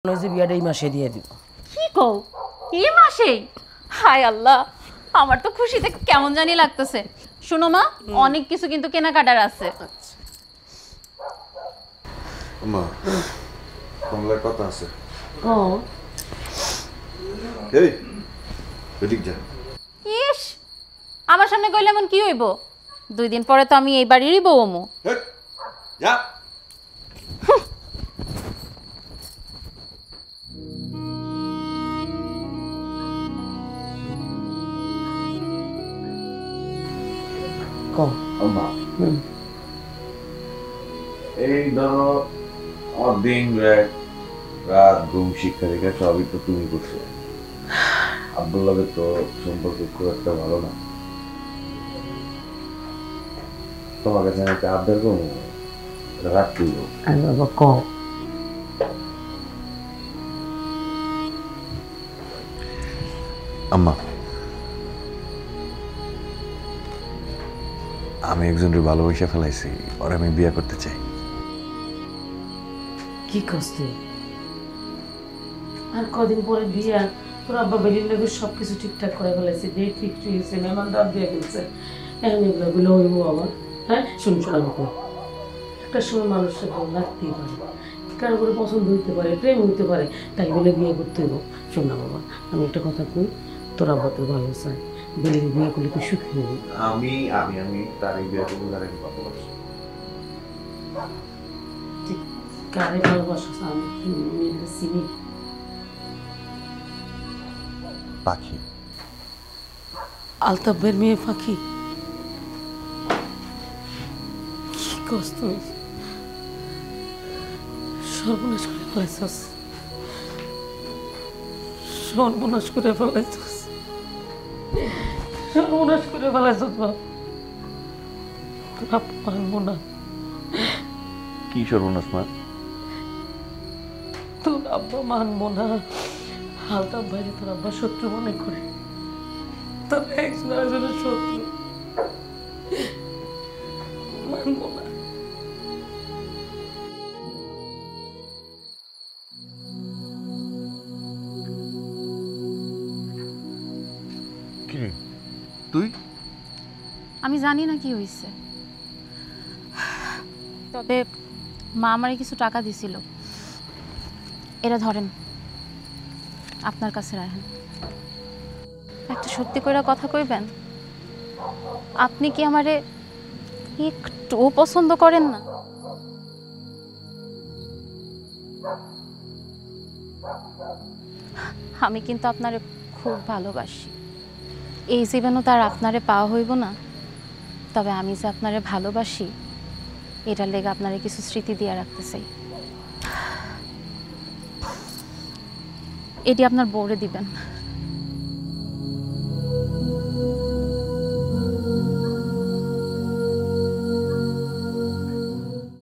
ওই যে বিয়াটা এই মাসে দিয়ে দিব। কি কও এই মাসেই? হায় আল্লাহ, আমার তো খুশিতে কেমন জানি লাগতেছে। শোনো মা, অনেক কিছু কিন্তু কেনাকাটার আছে। মা কমলার কথা আছে। ও এই এদিক যা। ইস, আমার সামনে কইলে এমন কি হইব? 2 দিন পরে তো আমি এই বাড়িরই বউ হমু। যা। কম আম্মা এই ধরো দিন রাত ঘুম শিক্ষা দীক্ষা সবই তো তুমি করছো। আব্দুল্লাহের তো সম্পর্ক খুব একটা ভালো না। তোমার কাছে আমি একটা আবদার করবো, রাখতেই আমি বাবা কম আম্মা। আমি একজনের ভালোবাসা ফেলাইছি, ওর আমি বিয়ে করতে চাই। কি কষ্ট আর কদিন পরে বিয়া, তোর আব্বা বেলির লোক সবকিছু ঠিকঠাক করে ফেলেছে, ডেট ফিক্স হয়েছে, মেহমান দাঁত দিয়ে ফেলছে। এখন এগুলো হইব আমার। হ্যাঁ শুন আমাকে, একটা সময় মানুষের ভালো লাগতেই পারে, কারো করে পছন্দ হইতে পারে, প্রেম হইতে পারে, তাই বলে বিয়ে করতে হইব। শোন না বাবা, আমি একটা কথা কই, তোর আব্বা তোর ভালো চাই, বেলির বিয়ে করলে তুই সুখী হবি। আমি আমি আমি তার এই বিয়ে করবো, তার আমি ভালোবাসি। কারে ভালোবাসা আমি চিনি? পাখি। আলতাফের মেয়ে পাখি? কি কষ্ট, সর্বনাশ করে ফেলাইছস, সর্বনাশ করে ফেলাইছস, সর্বনাশ করে ফেলাইছস বাপ। তোরা পারবো না। কি সর্বনাশ মা? তোর আব্বা মানবো না। আলতাফ ভাইরে তোর আব্বা শত্রু মনে করে, তোর একজন আরেকজনের শত্রু, মানবো না। কি তুই? আমি জানি না কি হয়েছে, তবে মা আমারে কিছু টাকা দিছিল। এরা ধরেন, আপনার কাছে রাখেন। একটা সত্যি করে কথা কইবেন, আপনি কি আমারে একটু পছন্দ করেন না? আমি কিন্তু আপনারে খুব ভালোবাসি। এই জীবনও তার আপনারে পাওয়া হইব না, তবে আমি যে আপনারে ভালোবাসি এটার লেগে আপনারে কিছু স্মৃতি দিয়ে রাখতে চাই। এটি আপনার বউরে দিবেন।